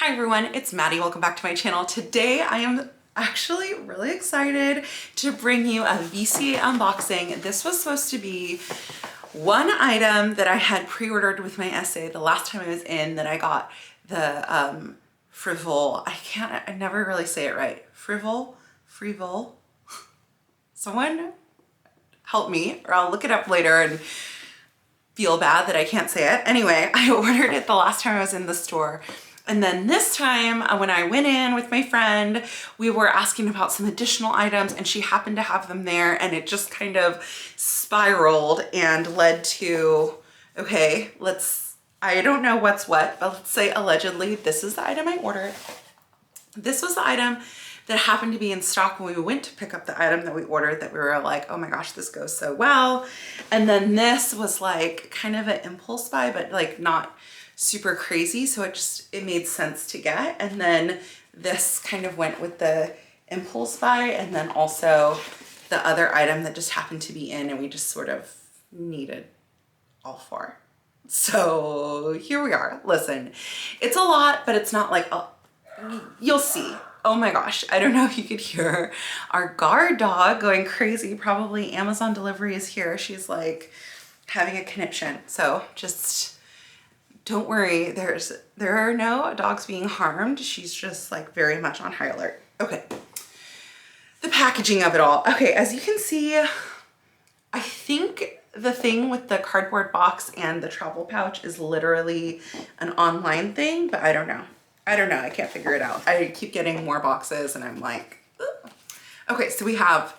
Hi everyone, it's Maddie. Welcome back to my channel. Today I am actually really excited to bring you a VCA unboxing. This was supposed to be one item that I had pre-ordered with my essay the last time I was in, that I got the frivol. I never really say it right. Frivol. Someone help me, or I'll look it up later and feel bad that I can't say it. Anyway, I ordered it the last time I was in the store. And then this time when I went in with my friend, we were asking about some additional items and she happened to have them there, and it just kind of spiraled and led to, okay, I don't know what's what, but let's say allegedly this is the item I ordered. This was the item that happened to be in stock when we went to pick up the item that we ordered, that we were like, oh my gosh, this goes so well. And then this was like kind of an impulse buy, but like not super crazy. So it made sense to get. And then this kind of went with the impulse buy, and then also the other item that just happened to be in and we just sort of needed all four. So here we are. Listen, it's a lot, but it's not like, you'll see. Oh my gosh, I don't know if you could hear our guard dog going crazy. Probably Amazon delivery is here. She's like having a conniption. So just don't worry, there are no dogs being harmed. She's just like very much on high alert. Okay, the packaging of it all. Okay, as you can see, I think the thing with the cardboard box and the travel pouch is literally an online thing, but I don't know. I can't figure it out. I keep getting more boxes and I'm like, ugh. Okay, so we have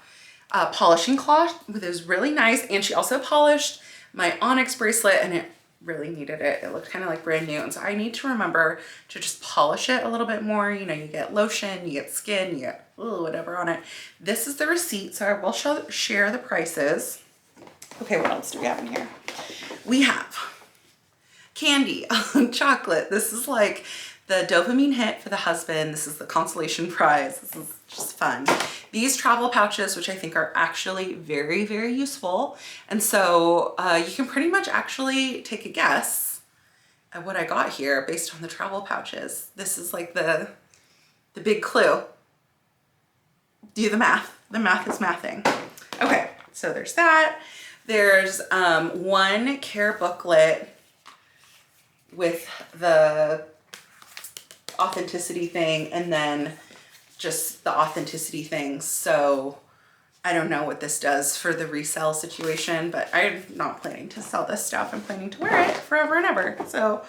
a polishing cloth, which is really nice. And she also polished my onyx bracelet, and it really needed it. It looked kind of like brand new. And so I need to remember to just polish it a little bit more. You know, you get lotion, you get skin, you get whatever on it. This is the receipt. So I will share the prices. Okay, what else do we have in here? We have candy, chocolate. This is like the dopamine hit for the husband. This is the consolation prize. This is just fun. These travel pouches, which I think are actually very, very useful. And so you can pretty much actually take a guess at what I got here based on the travel pouches. This is like the big clue. Do the math. The math is mathing. Okay, so there's that. There's one care booklet with the authenticity thing, and then just the authenticity things. So I don't know what this does for the resale situation, but I'm not planning to sell this stuff. I'm planning to wear it forever and ever. So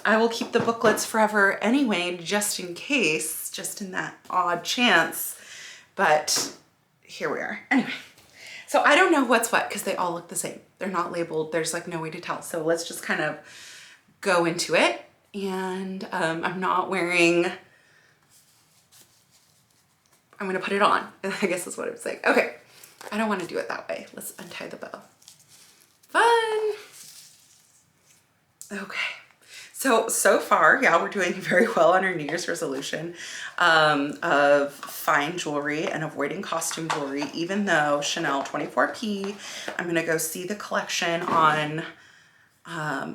I will keep the booklets forever anyway, just in case, just in that odd chance. But here we are. Anyway, so I don't know what's what because they all look the same. They're not labeled. There's like no way to tell. So let's just kind of go into it. And I'm not wearing, I'm gonna put it on. I guess that's what I was saying. Okay, I don't want to do it that way. Let's untie the bow. Fun. Okay, so far, yeah, we're doing very well on our New Year's resolution of fine jewelry and avoiding costume jewelry, even though Chanel 24P, I'm gonna go see the collection on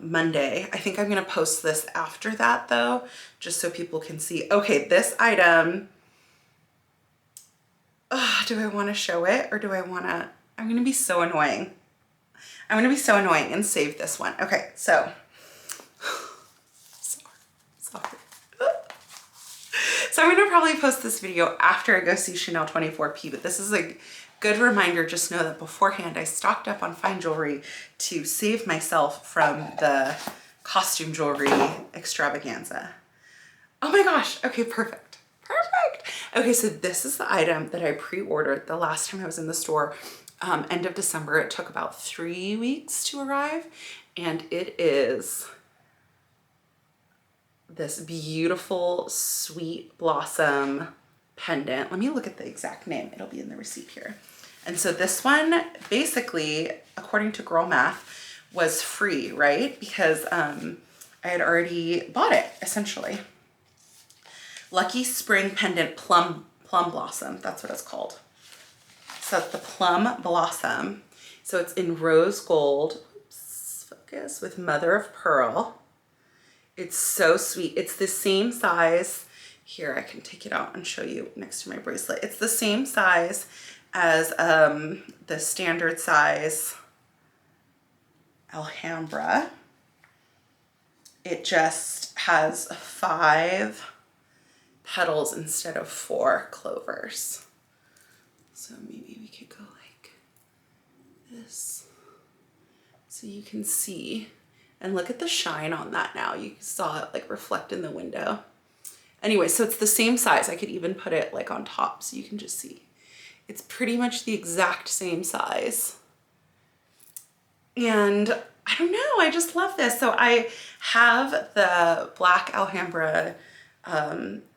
Monday. I think I'm gonna post this after that though, just so people can see. Okay, this item, do I want to show it, or do I want to, I'm gonna be so annoying. I'm gonna be so annoying and save this one. Okay, so sorry. So I'm gonna probably post this video after I go see Chanel 24P, but this is a good reminder. Just know that beforehand I stocked up on fine jewelry to save myself from the costume jewelry extravaganza. Oh my gosh, okay, perfect. Okay, so this is the item that I pre-ordered the last time I was in the store, end of December. It took about 3 weeks to arrive, and it is this beautiful sweet blossom pendant. Let me look at the exact name. It'll be in the receipt here. And so this one, basically, according to Girl Math, was free, right? Because I had already bought it, essentially. Lucky Spring Pendant Plum Blossom. That's what it's called. So it's the Plum Blossom. So it's in rose gold. Oops, focus, with mother of pearl. It's so sweet. It's the same size. Here, I can take it out and show you next to my bracelet. It's the same size as the standard size Alhambra. It just has 5 petals instead of 4 clovers. So maybe we could go like this so you can see. And look at the shine on that now. You saw it like reflect in the window. Anyway, so it's the same size. I could even put it like on top so you can just see. It's pretty much the exact same size. And I don't know, I just love this. So I have the black Alhambra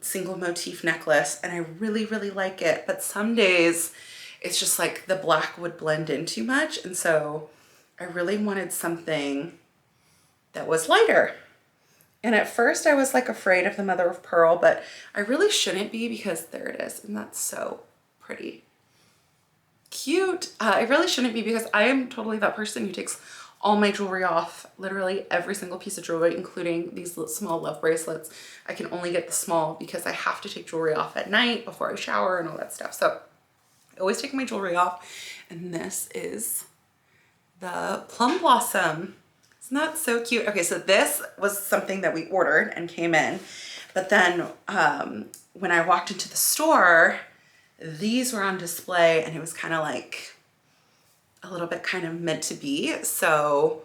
single motif necklace and I really, really like it. But some days it's just like the black would blend in too much. And so I really wanted something that was lighter. And at first I was like afraid of the mother of pearl, but I really shouldn't be because there it is. And that's so pretty. Cute. I really shouldn't be because I am totally that person who takes all my jewelry off, literally every single piece of jewelry, including these small love bracelets. I can only get the small because I have to take jewelry off at night before I shower and all that stuff. So I always take my jewelry off. And this is the Plum Blossom. Isn't that so cute? Okay, so this was something that we ordered and came in. But then when I walked into the store, these were on display and it was kind of like a little bit kind of meant to be. So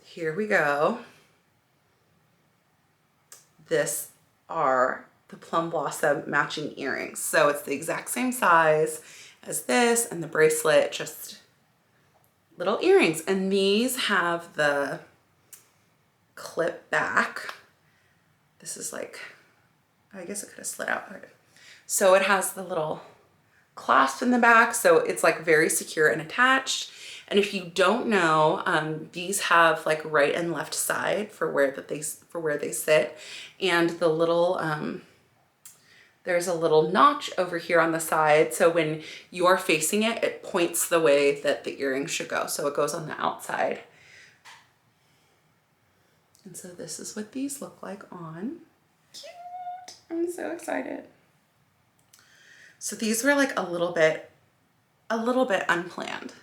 here we go. This are the Plum Blossom matching earrings. So it's the exact same size as this and the bracelet, just little earrings. And these have the clip back. This is like, I guess it could have slid out. So it has the little clasp in the back. So it's like very secure and attached. And if you don't know, these have like right and left side for where they sit. And the little, there's a little notch over here on the side. So when you're facing it, it points the way that the earring should go. So it goes on the outside. And so this is what these look like on. Cute. I'm so excited. So these were like a little bit unplanned.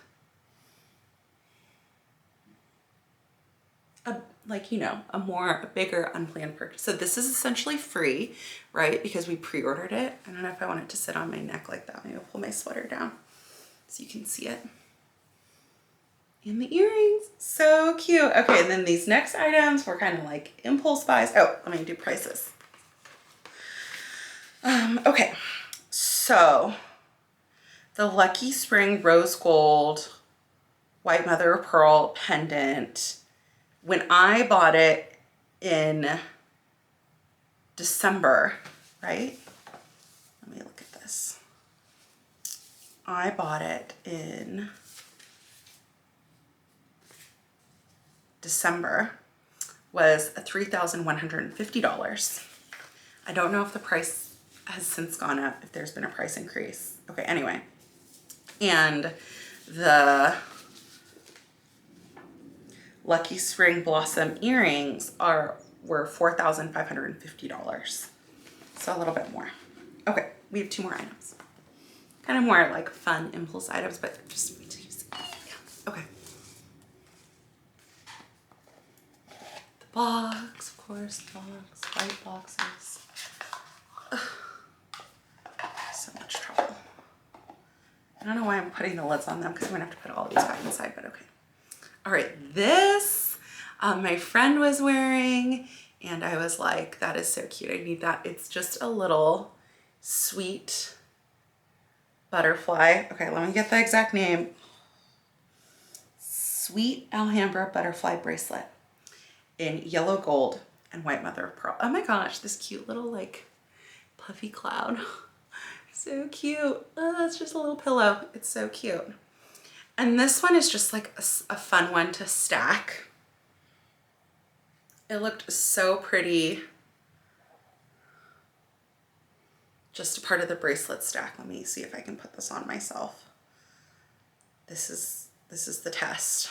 Like, you know, a bigger unplanned purchase. So this is essentially free, right? Because we pre-ordered it. I don't know if I want it to sit on my neck like that. Maybe I'll pull my sweater down so you can see it. And the earrings, so cute. Okay, and then these next items were kind of like impulse buys. Oh, let me do prices. Okay, so the Lucky Spring Rose Gold White Mother of Pearl pendant. When I bought it in December, right? Let me look at this. I bought it in December, was $3,150. I don't know if the price has since gone up, if there's been a price increase. Okay, anyway. And the Lucky Spring Blossom earrings were $4,550. So a little bit more. Okay, we have 2 more items. Kind of more like fun impulse items, but just wait till you see. Yeah. Okay. The box, of course, white boxes. Ugh. So much trouble. I don't know why I'm putting the lids on them because I'm gonna have to put all these back inside, but okay. All right, this my friend was wearing and I was like, that is so cute. I need that. It's just a little sweet butterfly. Okay, let me get the exact name. Sweet Alhambra butterfly bracelet in yellow gold and white mother of pearl. Oh my gosh, this cute little like puffy cloud. So cute. Oh, that's just a little pillow. It's so cute. And this one is just like a fun one to stack. It looked so pretty. Just a part of the bracelet stack. Let me see if I can put this on myself. This is the test.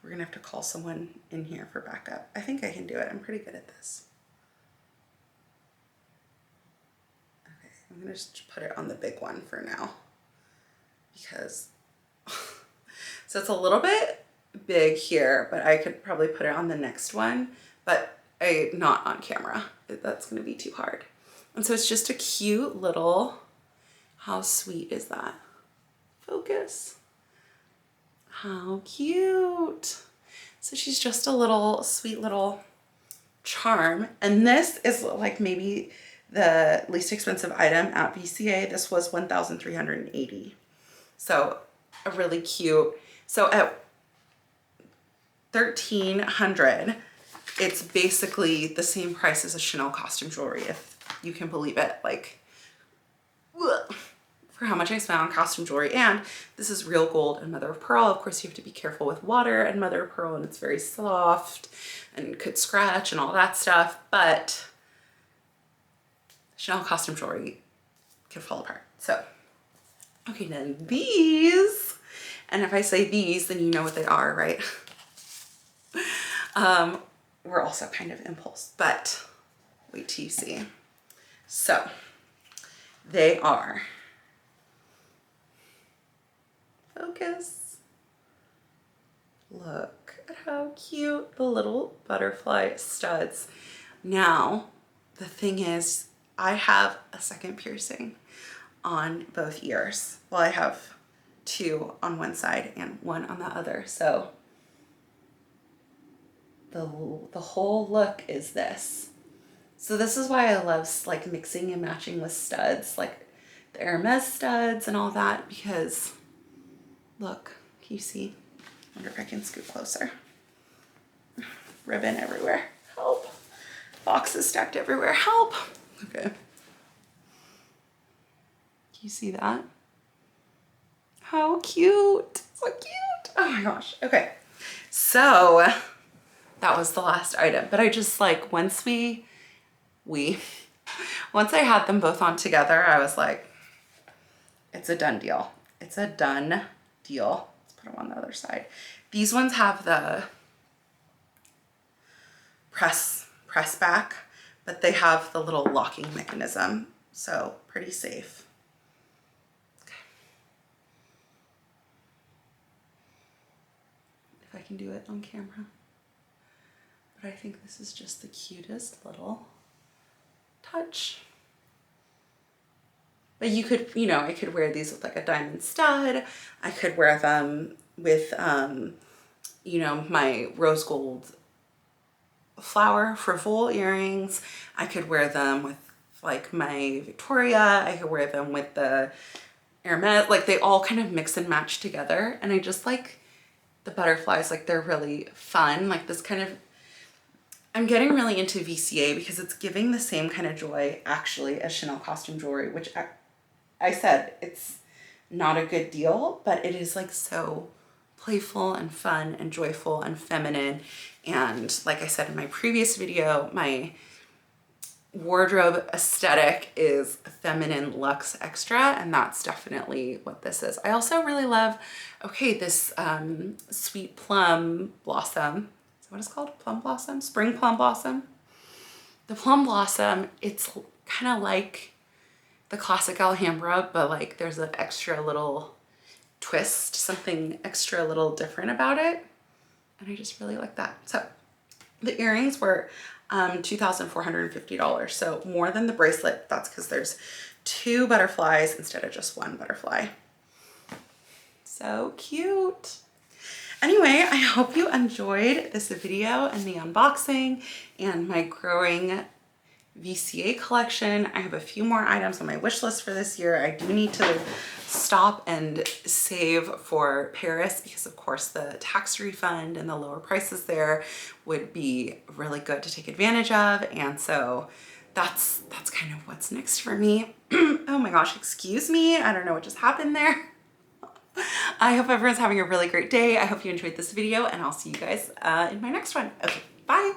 We're gonna have to call someone in here for backup. I think I can do it. I'm pretty good at this. Okay, I'm gonna just put it on the big one for now because, so it's a little bit big here, but I could probably put it on the next one, but not on camera. That's gonna be too hard. And so it's just a cute little, how sweet is that? Focus. How cute. So she's just a little sweet little charm. And this is like maybe the least expensive item at VCA. This was $1,380. So a really cute. So at $1,300, it's basically the same price as a Chanel costume jewelry, if you can believe it. Like, ugh, for how much I spent on costume jewelry. And this is real gold and mother of pearl. Of course, you have to be careful with water and mother of pearl, and it's very soft and could scratch and all that stuff. But Chanel costume jewelry can fall apart. So, okay, then these, and if I say these, then you know what they are, right? We're also kind of impulse, but wait till you see. So they are, focus. Look at how cute the little butterfly studs. Now, the thing is, I have a second piercing on both ears. Well, I have two on one side and one on the other. So the whole look is this. So this is why I love like mixing and matching with studs, like the Hermes studs and all that, because look, can you see? I wonder if I can scoot closer. Ribbon everywhere, help. Boxes stacked everywhere, help. Okay. Can you see that? How cute, so cute. Oh my gosh, okay. So that was the last item, but I just like, once once I had them both on together, I was like, it's a done deal. It's a done deal. Let's put them on the other side. These ones have the press back, but they have the little locking mechanism. So pretty safe. Okay. If I can do it on camera. But I think this is just the cutest little touch. But you could, you know, I could wear these with like a diamond stud. I could wear them with, you know, my rose gold flower frivoule earrings. I could wear them with like my Victoria. I could wear them with the Hermes. Like they all kind of mix and match together. And I just like the butterflies, like they're really fun. Like this kind of, I'm getting really into VCA because it's giving the same kind of joy actually as Chanel costume jewelry, which I said it's not a good deal, but it is like so playful and fun and joyful and feminine. And like I said in my previous video, my wardrobe aesthetic is feminine luxe extra, and that's definitely what this is. I also really love, okay, this sweet plum blossom. Is that what it's called? Plum blossom? Spring plum blossom? The plum blossom, it's kind of like the classic Alhambra, but like there's an extra little twist, something extra little different about it. And I just really like that. So the earrings were $2,450. So more than the bracelet. That's because there's two butterflies instead of just one butterfly. So cute. Anyway, I hope you enjoyed this video and the unboxing and my growing VCA collection. I have a few more items on my wish list for this year. I do need to stop and save for Paris because of course the tax refund and the lower prices there would be really good to take advantage of. And so that's kind of what's next for me. Oh my gosh, excuse me. I don't know what just happened there. I hope everyone's having a really great day. I hope you enjoyed this video and I'll see you guys in my next one. Okay, bye.